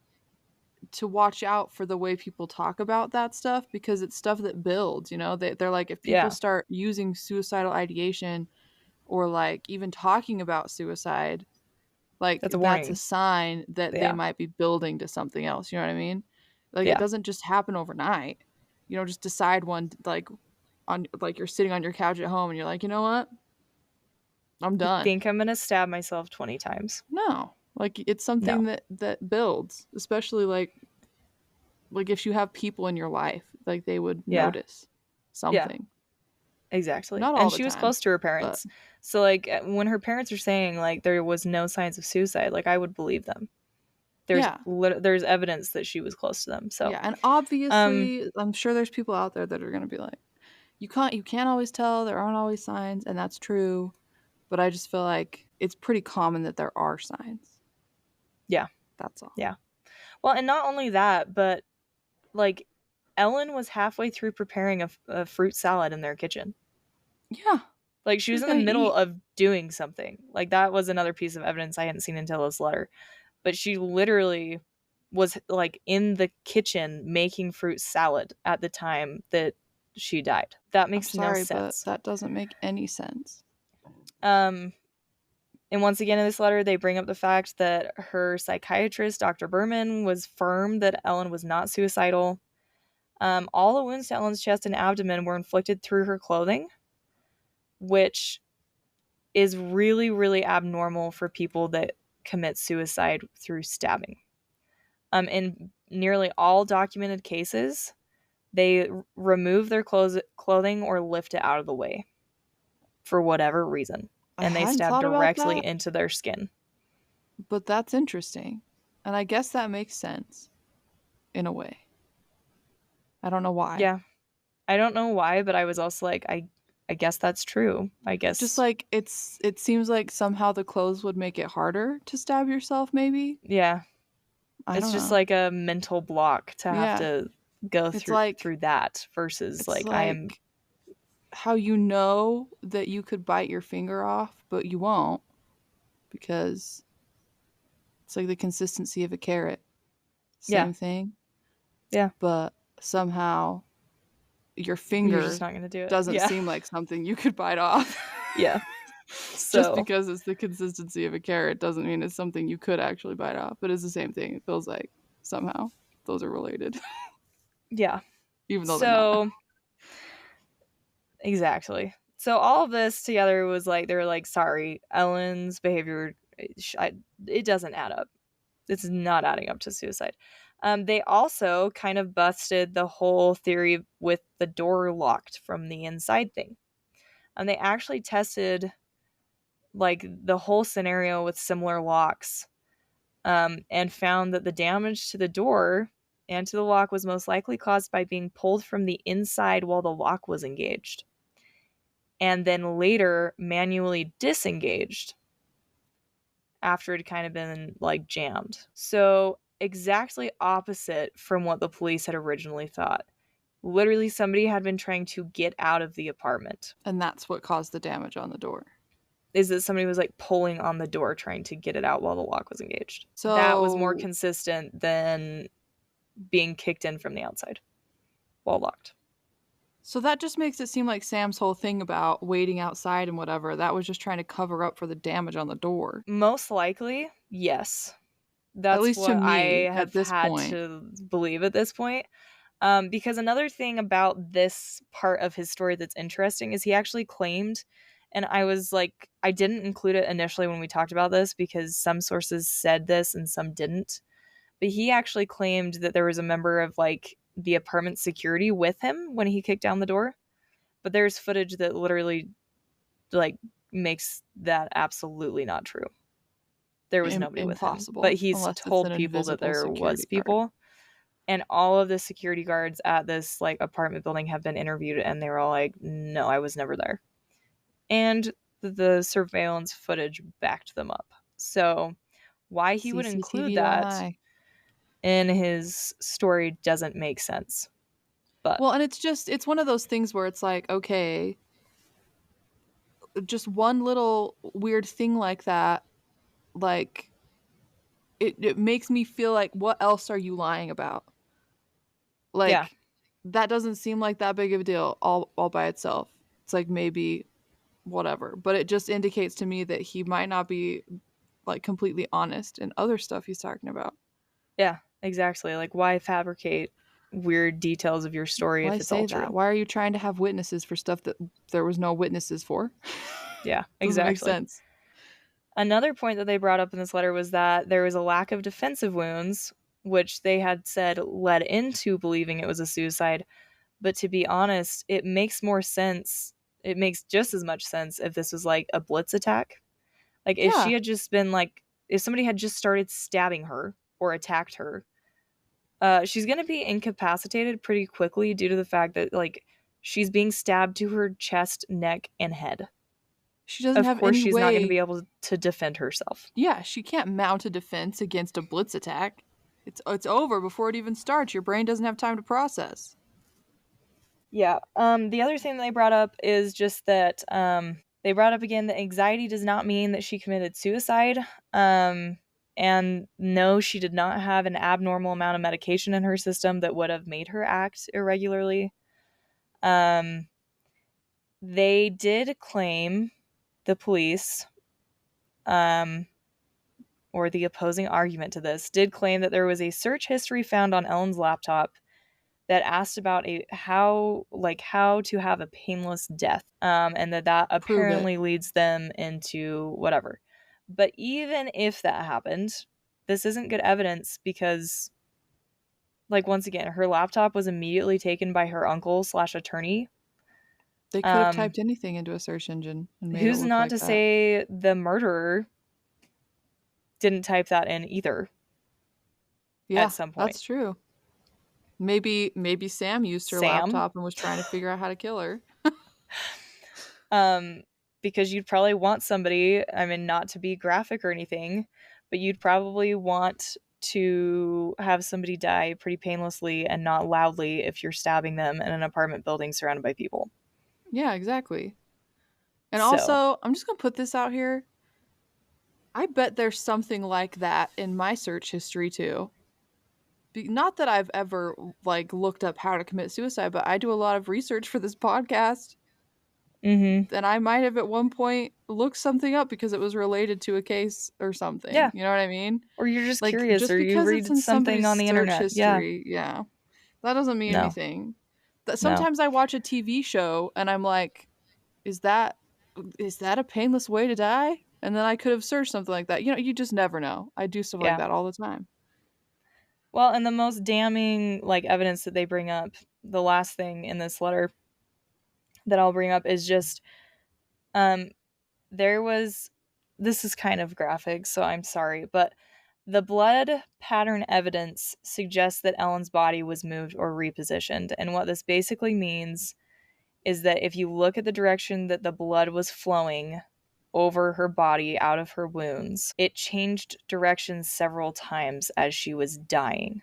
to watch out for the way people talk about that stuff because it's stuff that builds, they're like if people Yeah, start using suicidal ideation or like even talking about suicide, like that's a that's a warning. sign that they Yeah, might be building to something else, you know what I mean? Like it yeah. doesn't just happen overnight. You don't just decide one like on like you're sitting on your couch at home and you're like, "You know what? I'm I done." think I'm gonna stab myself 20 times. No. Like it's something No. that builds, especially like if you have people in your life, like they would Yeah, notice yeah. something. Exactly. Not all And the she was time, close to her but parents. So, like, when her parents are saying, like, there was no signs of suicide, like, I would believe them. yeah. There's evidence that she was close to them. So, Yeah, and um obviously, I'm sure there's people out there that are going to be like, you can't always tell, there aren't always signs, and that's true, but I just feel like it's pretty common that there are signs. yeah. That's all. Yeah. Well, and not only that, but, like, Ellen was halfway through preparing a fruit salad in their kitchen. Yeah, Like, she she was was in the going to middle eat. of doing something. Like, that was another piece of evidence I hadn't seen until this letter. But she literally was, like, in the kitchen making fruit salad at the time that she died. That I'm makes no sorry, but sense. that doesn't make any sense. Um And once again in this letter, they bring up the fact that her psychiatrist, Dr. Berman, was firm that Ellen was not suicidal. All the wounds to Ellen's chest and abdomen were inflicted through her clothing, which is really, really abnormal for people that commit suicide through stabbing. In nearly all documented cases, they remove their clothing or lift it out of the way for whatever reason, I and they hadn't stab thought about directly that, into their skin. but that's interesting. And I guess that makes sense in a way. I don't know why. Yeah, I don't know why, but I was also like, I guess that's true. I Just guess, like it seems like somehow the clothes would make it harder to stab yourself maybe. yeah, I it's don't just know. like a mental block to have Yeah. to go It's through like that versus it's like I am. like how you know that you could bite your finger off, but you won't because it's like the consistency of a carrot. Yeah, Same thing, yeah, but somehow your you're just finger not gonna do it. doesn't Yeah, seem like something you could bite off. yeah. Just So because it's the consistency of a carrot doesn't mean it's something you could actually bite off, but it's the same thing. It feels like somehow those are related, yeah, even though they're not. so exactly. So all of this together was like they were like, sorry, Ellen's behavior, it doesn't add up. It's not adding up to suicide. They also kind of busted the whole theory with the door locked from the inside thing. And they actually tested like the whole scenario with similar locks, and found that the damage to the door and to the lock was most likely caused by being pulled from the inside while the lock was engaged, and then later manually disengaged after it had kind of been like jammed. So, exactly opposite from what the police had originally thought. Literally, somebody had been trying to get out of the apartment. And that's what caused the damage on the door. Is that somebody was like pulling on the door trying to get it out while the lock was engaged. That was more So consistent than being kicked in from the outside while locked. So that just makes it seem like Sam's whole thing about waiting outside and whatever, that was just trying to cover up for the damage on the door. Most likely, yes. At That's least to what I me at have this had point. to believe at this point. Because another thing about this part of his story that's interesting is he actually claimed, and I was like, I didn't include it initially when we talked about this because some sources said this and some didn't. But he actually claimed that there was a member of like the apartment security with him when he kicked down the door. But there's footage that literally like makes that absolutely not true. There was nobody with him, but Impossible. he's Unless it's an told people that invisible there was security guard. people, and all of the security guards at this like apartment building have been interviewed, and they were all like, "No, I was never there," and the surveillance footage backed them up. So, why he would include CCTV don't that lie. in his story doesn't make sense. But Well, and it's one of those things where it's like, okay, just one little weird thing like that, like it makes me feel like what else are you lying about? yeah, Like that doesn't seem like that big of a deal all by itself. It's like maybe whatever, but it just indicates to me that he might not be like completely honest in other stuff he's talking about. yeah, exactly. Like, why fabricate weird details of your story Why if it's all say that? true? Why are you trying to have witnesses for stuff that there was no witnesses for? Yeah, Doesn't make exactly. sense. Another point that they brought up in this letter was that there was a lack of defensive wounds, which they had said led into believing it was a suicide. But to be honest, it makes more sense. It makes just as much sense if this was like a blitz attack. Like if she Yeah, had just been like, if somebody had just started stabbing her or attacked her, she's going to be incapacitated pretty quickly due to the fact that like she's being stabbed to her chest, neck, and head. she doesn't Of have course, any she's not going to way. be able to defend herself. Yeah, she can't mount a defense against a blitz attack. It's over before it even starts. Your brain doesn't have time to process. Yeah. The other thing that they brought up is just that they brought up again that anxiety does not mean that she committed suicide. And no, she did not have an abnormal amount of medication in her system that would have made her act irregularly. They did claim, the police, or the opposing argument to this, did claim that there was a search history found on Ellen's laptop that asked about how to have a painless death, and that Prove it. apparently leads them into whatever. But even if that happened, this isn't good evidence because, like, once again, her laptop was immediately taken by her uncle slash attorney. They could have Um, typed anything into a search engine and made it who's look not like to that. say the murderer didn't type that in either at Yeah, some point? that's true. Maybe Sam used her Sam? laptop and was trying to figure out how to kill her. um, because you'd probably want somebody, I mean, not to be graphic or anything, but you'd probably want to have somebody die pretty painlessly and not loudly if you're stabbing them in an apartment building surrounded by people. Yeah, exactly. And So, also, I'm just going to put this out here. I bet there's something like that in my search history too. Not that I've ever like looked up how to commit suicide, but I do a lot of research for this podcast. mm-hmm. And I might have at one point looked something up because it was related to a case or something. Yeah. You know what I mean? Or you're just Like curious, just or you because it's read in something somebody's on the search internet. Yeah. history, yeah, that doesn't mean No. anything. That No. sometimes I watch a TV show and I'm like, is that a painless way to die? And then I could have searched something like that. You just never know. I do stuff like Yeah. that all the time. Well, and the most damning like evidence that they bring up, the last thing in this letter that I'll bring up is just um there was, this is kind of graphic, so I'm sorry, but the blood pattern evidence suggests that Ellen's body was moved or repositioned. And what this basically means is that if you look at the direction that the blood was flowing over her body out of her wounds, it changed directions several times as she was dying.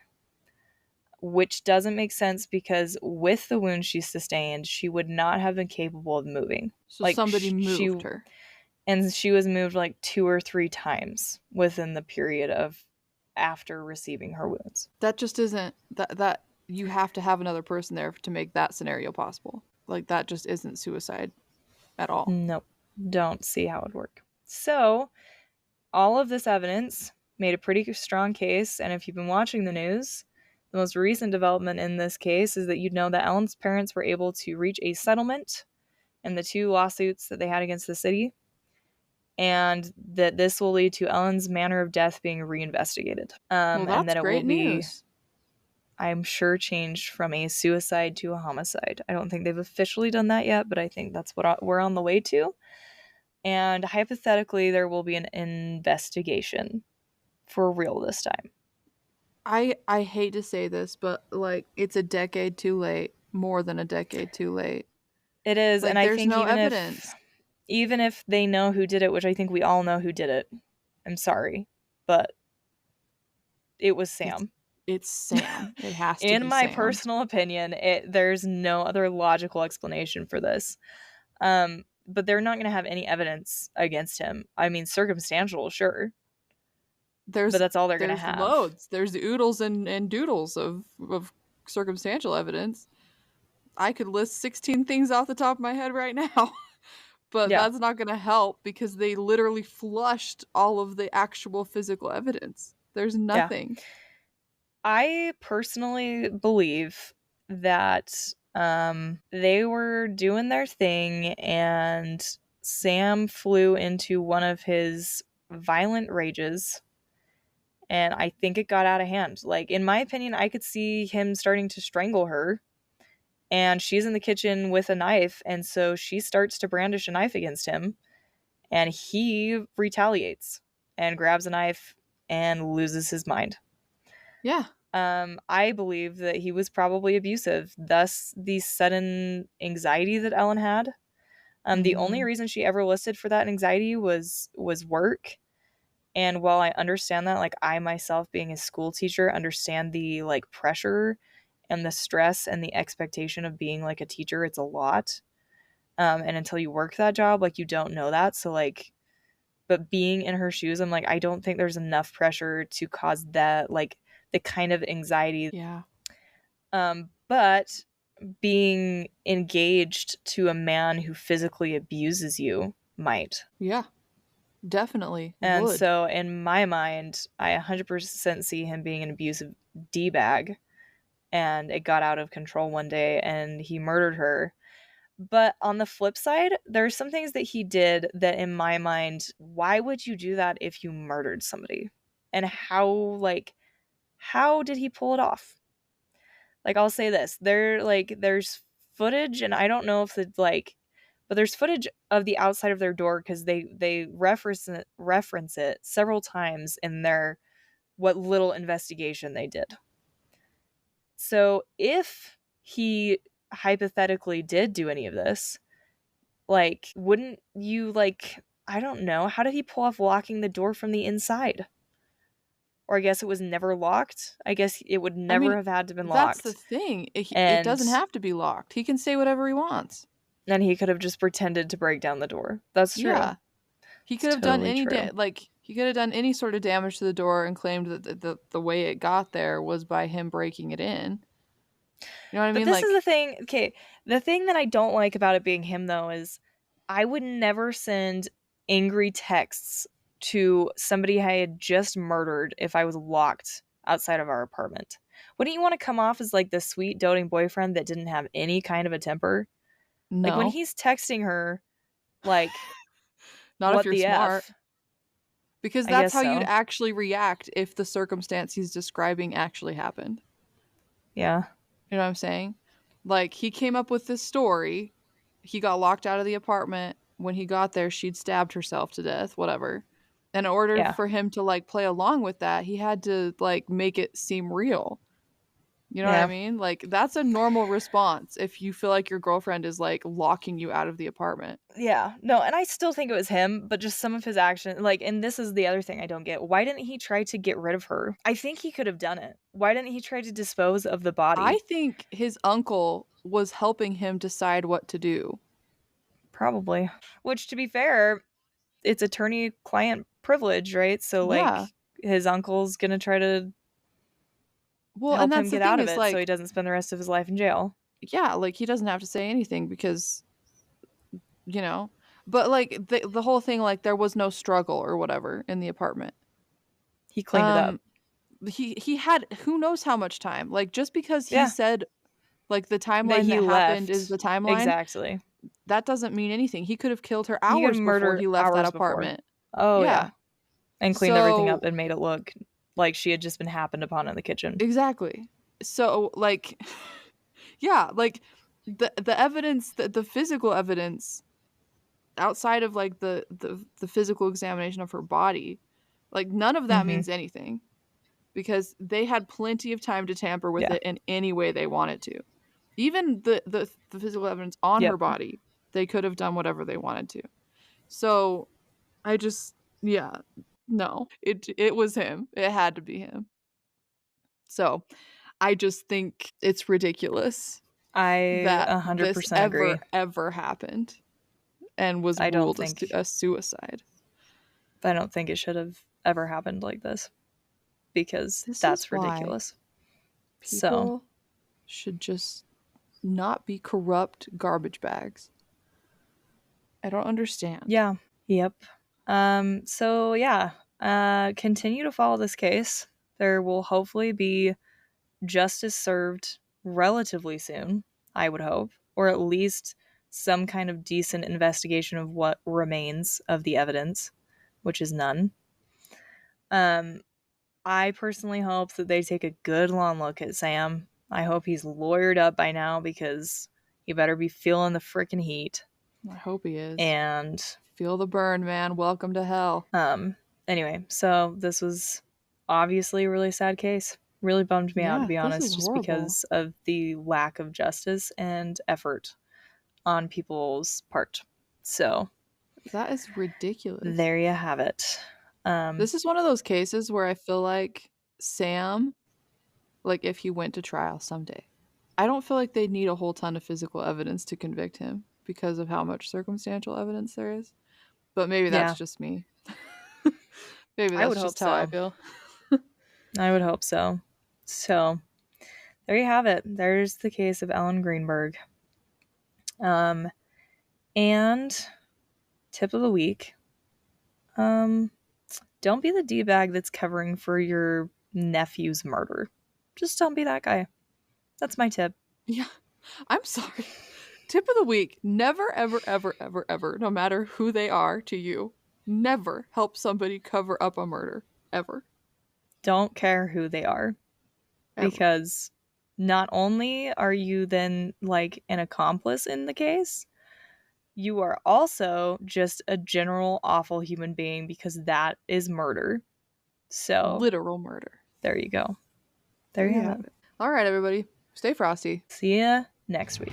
Which doesn't make sense because with the wound she sustained, she would not have been capable of moving. So Like somebody she moved her. and she was moved like 2 or 3 times within the period of after receiving her wounds. That just isn't that you have to have another person there to make that scenario possible. Like that just isn't suicide at all. Nope, don't see how it would work. So all of this evidence made a pretty strong case, and if you've been watching the news, the most recent development in this case is that you know that Ellen's parents were able to reach a settlement in the 2 lawsuits that they had against the city, and that this will lead to Ellen's manner of death being reinvestigated. Well, And that's that it will great be, news. I'm sure, changed from a suicide to a homicide. I don't think they've officially done that yet, but I think that's what we're on the way to. And hypothetically, there will be an investigation for real this time. I hate to say this, but like it's a decade too late, more than a decade too late. It is, and Like I there's think no evidence. even if they know who did it, which I think we all know who did it, I'm sorry, but it was It's Sam. it's Sam. It has to In be my Sam. personal opinion, there's no other logical explanation for this. But they're not going to have any evidence against him. I mean, circumstantial, sure, but There's that's all they're going to there's have. loads. There's oodles and doodles of circumstantial evidence. I could list 16 things off the top of my head right now. But Yeah, that's not going to help because they literally flushed all of the actual physical evidence. There's yeah. nothing. I personally believe that they were doing their thing and Sam flew into one of his violent rages, and I think it got out of hand. Like, in my opinion, I could see him starting to strangle her, and she's in the kitchen with a knife, and so she starts to brandish a knife against him, and he retaliates and grabs a knife and loses his mind. Yeah. I believe that he was probably abusive, thus the sudden anxiety that Ellen had. The only Mhm. reason she ever listed for that anxiety was work. And while I understand that, like, I myself being a school teacher understand the like pressure and the stress and the expectation of being like a teacher, it's a lot. And until you work that job, like, you don't know that. So like, but being in her shoes, I'm like, I don't think there's enough pressure to cause that, like, the kind of anxiety. Yeah. But being engaged to a man who physically abuses you might. Yeah. Definitely And would. so in my mind, I 100% see him being an abusive D-bag, and it got out of control one day and he murdered her. But on the flip side, there's some things that he did that in my mind, why would you do that if you murdered somebody? And how did he pull it off? Like, I'll say this. There's footage, and I don't know if it's like, but there's footage of the outside of their door because they reference it several times in their what little investigation they did. So if he hypothetically did do any of this, like, wouldn't you, like, I don't know, how did he pull off locking the door from the inside? Or I guess it was never locked. I guess it would I never mean, have had to been that's the locked. thing. It And doesn't have to be locked. He can say whatever he wants. then he could have just pretended to break down the door. That's true. Yeah. He It's could have done totally true. he could have done any sort of damage to the door and claimed that the way it got there was by him breaking it in. You know what I But mean? this is the Like, thing. Okay, the thing that I don't like about it being him, though, is I would never send angry texts to somebody I had just murdered if I was locked outside of our apartment. Wouldn't you want to come off as like the sweet, doting boyfriend that didn't have any kind of a temper? Like when no. he's texting her, like, Not if what you're the smart. F? Because I that's guess how you'd so. actually react if the circumstance he's describing actually happened. Yeah. You know what I'm saying? Like, he came up with this story. He got locked out of the apartment. When he got there, she'd stabbed herself to death, whatever. And in order Yeah. for him to like play along with that, he had to like make it seem real. You know what I Yeah. mean? Like, that's a normal response if you feel like your girlfriend is like locking you out of the apartment. Yeah. No, and I still think it was him, but just some of his action, like, and this is the other thing I don't get. Why didn't he try to get rid of her? I think he could have done it. Why didn't he try to dispose of the I body? think his uncle was helping him decide what to do. Probably. Which, to be fair, it's attorney client privilege, right? So, Yeah. like, his uncle's gonna try to Well, and help that's him the get thing out of is it so he like, doesn't spend the rest of his life in jail. yeah, like he doesn't have to say anything because, you know, but like the whole thing like there was no struggle or whatever in the apartment. He cleaned it up. Um he had who knows how much time. Like just because he Yeah. said like the That timeline he that happened is left. the timeline, Exactly. that doesn't mean anything. He could have killed her He could hours before murder he left that hours before. apartment. Oh, Yeah. yeah. And cleaned everything up So, and made it look like she had just been happened upon in the kitchen. exactly. So like yeah, like the evidence, the physical evidence outside of like the physical examination of her body, like none of that Mhm. means anything because they had plenty of time to tamper with Yeah. it in any way they wanted to. Even the physical evidence on her Yep. body, they could have done whatever they wanted to. So I just yeah, no. It was him. It had to be him. So I just think it's ridiculous I that this 100% agree. ever happened and was I don't ruled think a suicide. I don't think it should have ever happened like this because This is that's why ridiculous. So, people should just not be corrupt garbage bags. I don't understand. yeah. Yep. So yeah, continue to follow this case. There will hopefully be justice served relatively soon, I would hope, or at least some kind of decent investigation of what remains of the evidence, which is none. Um, I personally hope that they take a good long look at Sam. I hope he's lawyered up by now because he better be feeling the freaking heat. I hope he is. And Feel the burn, man. Welcome to hell. anyway, so this was obviously a really sad case. Really bummed me out, to Yeah, be this honest, is just horrible. because of the lack of justice and effort on people's part. So That is ridiculous. there you have it. This is one of those cases where I feel like Sam, like if he went to trial someday, I don't feel like they'd need a whole ton of physical evidence to convict him because of how much circumstantial evidence there is. But maybe that's Yeah, just me. Maybe I that's would hope just how I so. feel. I would hope so. So there you have it. There's the case of Ellen Greenberg. And tip of the week. Don't be the D-bag that's covering for your nephew's murder. Just don't be that guy. That's my tip. Yeah. I'm sorry. Tip of the week. Never, ever, ever, ever, ever, no matter who they are to you, never help somebody cover up a murder. Ever. Don't care who they are. Ever. Because not only are you then like an accomplice in the case, you are also just a general awful human being because that is murder. So Literal murder. there you go. There There you you have have it. it. All right, everybody. Stay frosty. See ya next week.